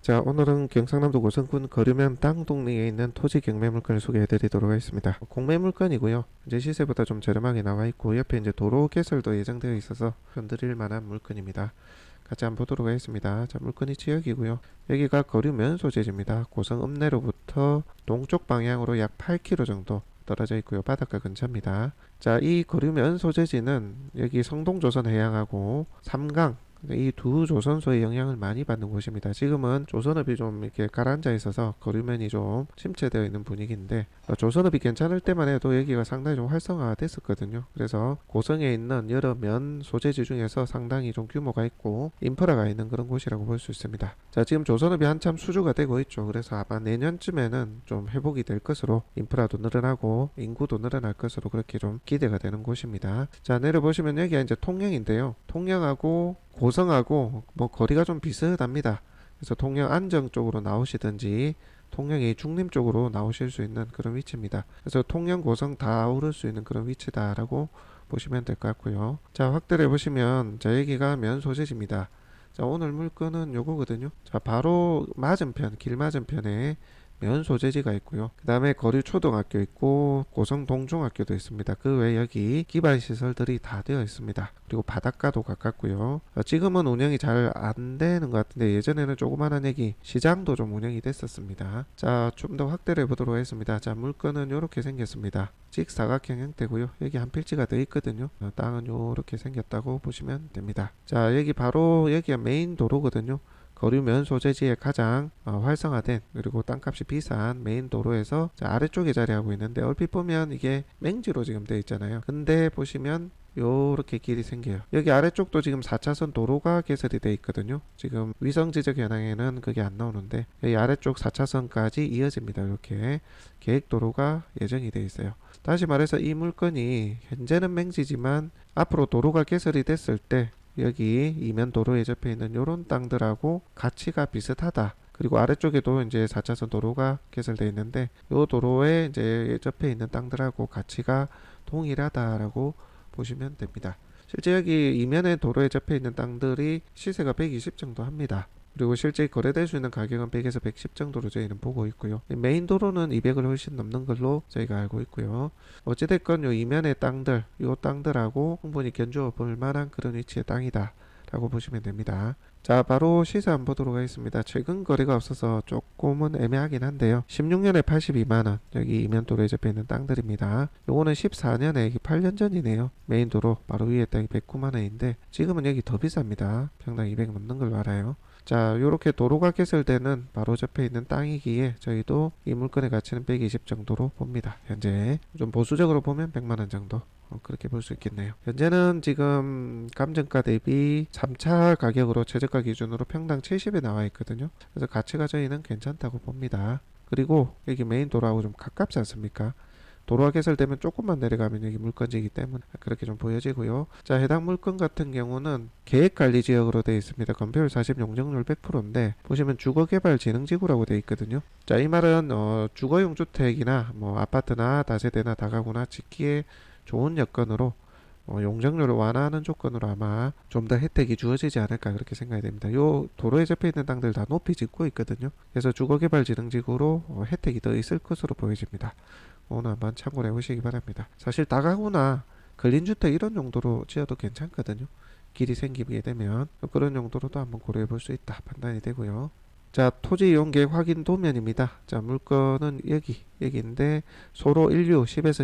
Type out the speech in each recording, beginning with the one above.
자, 오늘은 경상남도 고성군 거류면 땅동리에 있는 토지 경매 물건을 소개해 드리도록 하겠습니다. 공매 물건이고요. 이제 시세보다 좀 저렴하게 나와 있고 옆에 이제 도로 개설도 예정되어 있어서 건드릴 만한 물건입니다. 같이 한번 보도록 하겠습니다. 자, 물건이 지역이고요. 여기가 거류면 소재지입니다. 고성 읍내로부터 동쪽 방향으로 약 8km 정도 떨어져 있고요. 바닷가 근처입니다. 자, 이 거류면 소재지는 여기 성동조선 해양하고 삼강 이 두 조선소의 영향을 많이 받는 곳입니다. 지금은 조선업이 좀 이렇게 가라앉아 있어서 거류면이 좀 침체되어 있는 분위기인데 조선업이 괜찮을 때만 해도 여기가 상당히 좀 활성화가 됐었거든요. 그래서 고성에 있는 여러 면 소재지 중에서 상당히 좀 규모가 있고 인프라가 있는 그런 곳이라고 볼 수 있습니다. 자, 지금 조선업이 한참 수주가 되고 있죠. 그래서 아마 내년쯤에는 좀 회복이 될 것으로 인프라도 늘어나고 인구도 늘어날 것으로 그렇게 좀 기대가 되는 곳입니다. 자, 내려보시면 여기가 이제 통영인데요. 통영하고 고성하고 뭐 거리가 좀 비슷합니다. 그래서 통영 안정 쪽으로 나오시든지 통영의 중림 쪽으로 나오실 수 있는 그런 위치입니다. 그래서 통영 고성 다 오를 수 있는 그런 위치다라고 보시면 될 것 같고요. 자, 확대를 해보시면 자, 여기가 면 소재지입니다. 자, 오늘 물건은 요거거든요. 자, 바로 맞은편, 길 맞은편에 면 소재지가 있고요. 그 다음에 거류 초등학교 있고 고성 동중학교도 있습니다. 그 외에 여기 기반 시설들이 다 되어 있습니다. 그리고 바닷가도 가깝고요. 지금은 운영이 잘 안 되는 것 같은데 예전에는 조그만한 여기 시장도 좀 운영이 됐었습니다. 자, 좀 더 확대를 해보도록 하겠습니다. 자, 물건은 이렇게 생겼습니다. 직사각형 형태고요. 여기 한 필지가 더 있거든요. 땅은 이렇게 생겼다고 보시면 됩니다. 자, 여기 바로 여기가 메인 도로거든요. 거류면 소재지에 가장 활성화된 그리고 땅값이 비싼 메인 도로에서 아래쪽에 자리하고 있는데 얼핏 보면 이게 맹지로 지금 되어 있잖아요. 근데 보시면 요렇게 길이 생겨요. 여기 아래쪽도 지금 4차선 도로가 개설이 되어 있거든요. 지금 위성지적 현황에는 그게 안 나오는데 여기 아래쪽 4차선까지 이어집니다. 이렇게 계획도로가 예정이 되어 있어요. 다시 말해서 이 물건이 현재는 맹지지만 앞으로 도로가 개설이 됐을 때 여기 이면 도로에 접해 있는 요런 땅들하고 가치가 비슷하다. 그리고 아래쪽에도 이제 4차선 도로가 개설되어 있는데 요 도로에 이제 접해 있는 땅들하고 가치가 동일하다라고 보시면 됩니다. 실제 여기 이면의 도로에 접해 있는 땅들이 시세가 120 정도 합니다. 그리고 실제 거래될 수 있는 가격은 100에서 110 정도로 저희는 보고 있고요. 메인 도로는 200을 훨씬 넘는 걸로 저희가 알고 있고요. 어찌됐건 요 이면의 땅들, 요 땅들하고 충분히 견주어 볼 만한 그런 위치의 땅이다 라고 보시면 됩니다. 자, 바로 시세 한번 보도록 하겠습니다. 최근 거래가 없어서 조금은 애매하긴 한데요. 16년에 82만원, 여기 이면도로에 접해 있는 땅들입니다. 요거는 14년에 8년 전이네요. 메인도로 바로 위에 땅이 109만원인데 지금은 여기 더 비쌉니다. 평당 200 넘는 걸로 알아요. 자, 요렇게 도로가 개설되는 바로 접해 있는 땅이기에 저희도 이 물건의 가치는 120 정도로 봅니다. 현재 좀 보수적으로 보면 100만원 정도 그렇게 볼 수 있겠네요. 현재는 지금 감정가 대비 3차 가격으로 최저가 기준으로 평당 70에 나와 있거든요. 그래서 가치가 저희는 괜찮다고 봅니다. 그리고 여기 메인 도로하고 좀 가깝지 않습니까? 도로가 개설되면 조금만 내려가면 여기 물건지이기 때문에 그렇게 좀 보여지고요. 자, 해당 물건 같은 경우는 계획관리지역으로 되어 있습니다. 건폐율 40, 용적률 100%인데 보시면 주거개발진흥지구라고 되어 있거든요. 자, 이 말은 주거용 주택이나 뭐 아파트나 다세대나 다가구나 짓기에 좋은 여건으로 용적률을 완화하는 조건으로 아마 좀 더 혜택이 주어지지 않을까 그렇게 생각이 됩니다. 요 도로에 접해 있는 땅들 다 높이 짓고 있거든요. 그래서 주거개발진흥지구로 혜택이 더 있을 것으로 보여집니다. 오늘 한번 참고를 해보시기 바랍니다. 사실 다가구나 근린주택 이런 용도로 지어도 괜찮거든요. 길이 생기게 되면 그런 용도로도 한번 고려해 볼 수 있다 판단이 되고요. 자, 토지 이용 계획 확인 도면입니다. 자, 물건은 여기인데 소로 1류 10에서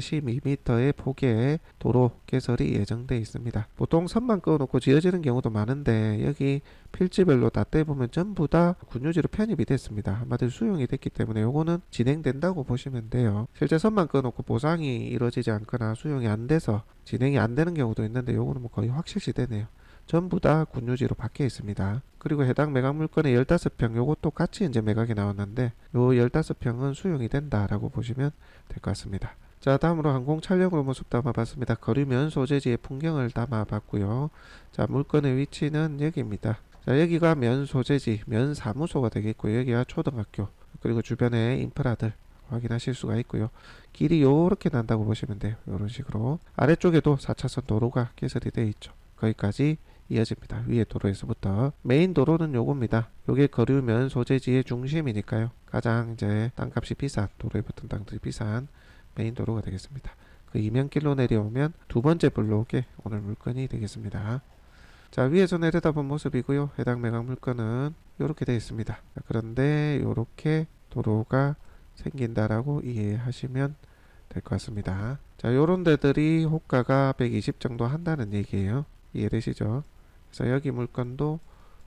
12m의 폭의 도로 개설이 예정되어 있습니다. 보통 선만 그어놓고 지어지는 경우도 많은데 여기 필지별로 다 떼보면 전부 다 군유지로 편입이 됐습니다. 한마디로 수용이 됐기 때문에 요거는 진행된다고 보시면 돼요. 실제 선만 그어놓고 보상이 이루어지지 않거나 수용이 안 돼서 진행이 안 되는 경우도 있는데 요거는 뭐 거의 확실시되네요. 전부 다 군유지로 바뀌어 있습니다. 그리고 해당 매각 물건의 15평 요것도 같이 이제 매각이 나왔는데 요 15평은 수용이 된다라고 보시면 될 것 같습니다. 자, 다음으로 항공 촬영으로 모습 담아봤습니다. 거류면 소재지의 풍경을 담아봤고요. 자, 물건의 위치는 여기입니다. 자, 여기가 면 소재지, 면 사무소가 되겠고 여기가 초등학교 그리고 주변의 인프라들 확인하실 수가 있고요. 길이 요렇게 난다고 보시면 돼요. 요런 식으로 아래쪽에도 4차선 도로가 개설이 되어 있죠. 거기까지 이어집니다. 위에 도로에서부터 메인 도로는 요겁니다. 요게 거류면 소재지의 중심이니까요. 가장 이제 땅값이 비싼, 도로에 붙은 땅들이 비싼 메인 도로가 되겠습니다. 그 이면길로 내려오면 두 번째 블록에 오늘 물건이 되겠습니다. 자, 위에서 내려다본 모습이고요. 해당 매각 물건은 이렇게 되어 있습니다. 그런데 이렇게 도로가 생긴다라고 이해하시면 될 것 같습니다. 자, 요런 데들이 호가가 120 정도 한다는 얘기예요. 이해되시죠? 그래서 여기 물건도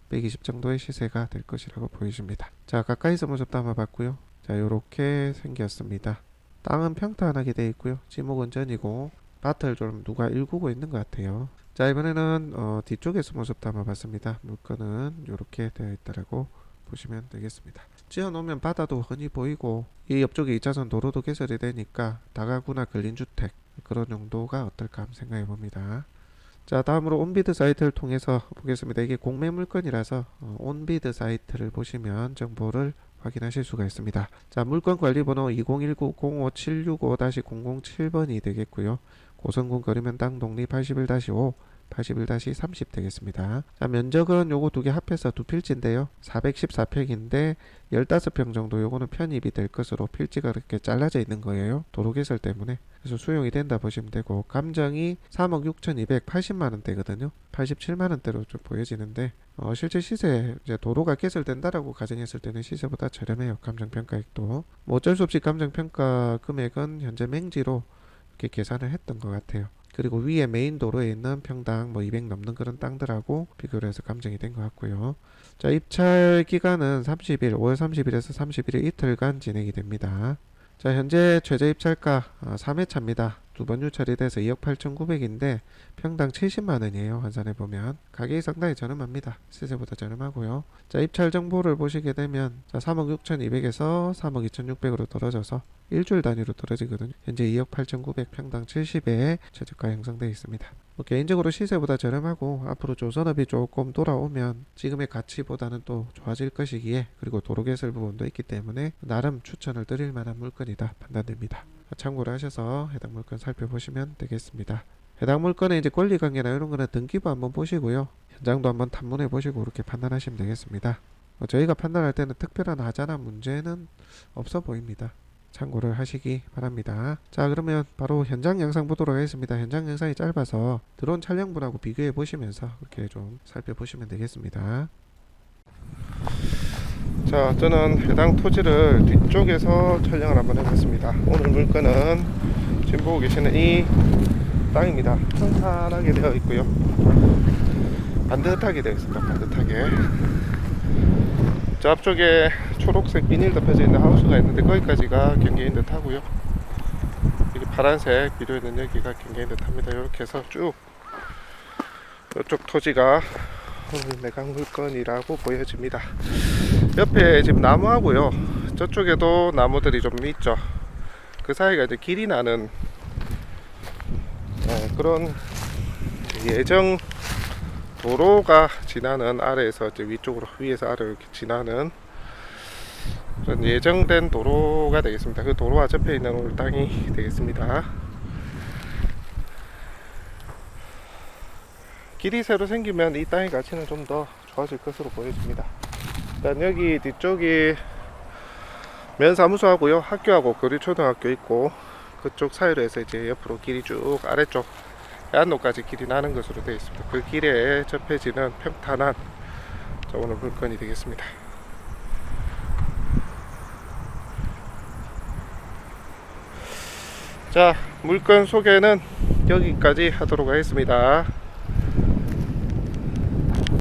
120 정도의 시세가 될 것이라고 보여집니다. 자, 가까이서 모습 담아봤고요. 자, 요렇게 생겼습니다. 땅은 평탄하게 되어 있고요. 지목은 전이고 밭을 좀 누가 일구고 있는 것 같아요. 자, 이번에는 뒤쪽에서 모습 담아봤습니다. 물건은 이렇게 되어 있다라고 보시면 되겠습니다. 지어놓으면 바다도 흔히 보이고 이 옆쪽에 2차선 도로도 개설이 되니까 다가구나 근린주택 그런 용도가 어떨까 한번 생각해 봅니다. 자, 다음으로 온비드 사이트를 통해서 보겠습니다. 이게 공매 물건이라서 온비드 사이트를 보시면 정보를 확인하실 수가 있습니다. 자, 물건 관리번호 2019-05-765-007번이 되겠고요. 고성군 거리면 땅 동리 81-5 81-30 되겠습니다. 자, 면적은 요거 두 개 합해서 두 필지인데요. 414평인데 15평 정도 요거는 편입이 될 것으로 필지가 이렇게 잘라져 있는 거예요. 도로 개설 때문에. 그래서 수용이 된다 보시면 되고 감정이 3억 6,280만원 대거든요. 87만원대로 좀 보여지는데 실제 시세 이제 도로가 개설된다라고 가정했을 때는 시세보다 저렴해요. 감정평가액도. 뭐 어쩔 수 없이 감정평가 금액은 현재 맹지로 이렇게 계산을 했던 것 같아요. 그리고 위에 메인 도로에 있는 평당 뭐 200 넘는 그런 땅들하고 비교를 해서 감정이 된 것 같고요. 자, 입찰 기간은 30일, 5월 30일에서 31일 이틀간 진행이 됩니다. 자, 현재 최저 입찰가 3회차입니다. 두 번 유찰이 돼서 2억 8,900인데 평당 70만원이에요. 환산해 보면 가격이 상당히 저렴합니다. 시세보다 저렴하고요. 자, 입찰 정보를 보시게 되면 자, 3억 6,200에서 3억 2,600으로 떨어져서 일주일 단위로 떨어지거든요. 현재 2억 8,900 평당 70에 최저가 형성되어 있습니다. 개인적으로 시세보다 저렴하고 앞으로 조선업이 조금 돌아오면 지금의 가치보다는 또 좋아질 것이기에 그리고 도로 개설 부분도 있기 때문에 나름 추천을 드릴 만한 물건이다 판단됩니다. 참고를 하셔서 해당 물건 살펴보시면 되겠습니다. 해당 물건의 이제 권리관계나 이런 거는 등기부 한번 보시고요. 현장도 한번 탐문해 보시고 그렇게 판단하시면 되겠습니다. 저희가 판단할 때는 특별한 하자나 문제는 없어 보입니다. 참고를 하시기 바랍니다. 자, 그러면 바로 현장 영상 보도록 하겠습니다. 현장 영상이 짧아서 드론 촬영분하고 비교해 보시면서 이렇게 좀 살펴보시면 되겠습니다. 자, 저는 해당 토지를 뒤쪽에서 촬영을 한번 해봤습니다. 오늘 물건은 지금 보고 계시는 이 땅입니다. 평탄하게 되어 있고요. 반듯하게 되어 있습니다. 반듯하게. 저 앞쪽에 초록색 비닐 덮여져 있는 하우스가 있는데 거기까지가 경계인 듯 하고요. 여기 파란색 비료 있는 여기가 경계인 듯 합니다. 이렇게 해서 쭉 이쪽 토지가 오늘 매각 물건이라고 보여집니다. 옆에 지금 나무하고요. 저쪽에도 나무들이 좀 있죠. 그 사이가 이제 길이 나는 그런 예정 도로가 지나는 아래에서 이제 위쪽으로 위에서 아래로 이렇게 지나는 그런 예정된 도로가 되겠습니다. 그 도로와 접해 있는 오늘 땅이 되겠습니다. 길이 새로 생기면 이 땅의 가치는 좀 더 좋아질 것으로 보여집니다. 일단 여기 뒤쪽이 면사무소하고요, 학교하고 거리초등학교 있고 그쪽 사이로 해서 이제 옆으로 길이 쭉 아래쪽 해안로까지 길이 나는 것으로 되어 있습니다. 그 길에 접해지는 평탄한 오늘 물건이 되겠습니다. 자, 물건 소개는 여기까지 하도록 하겠습니다.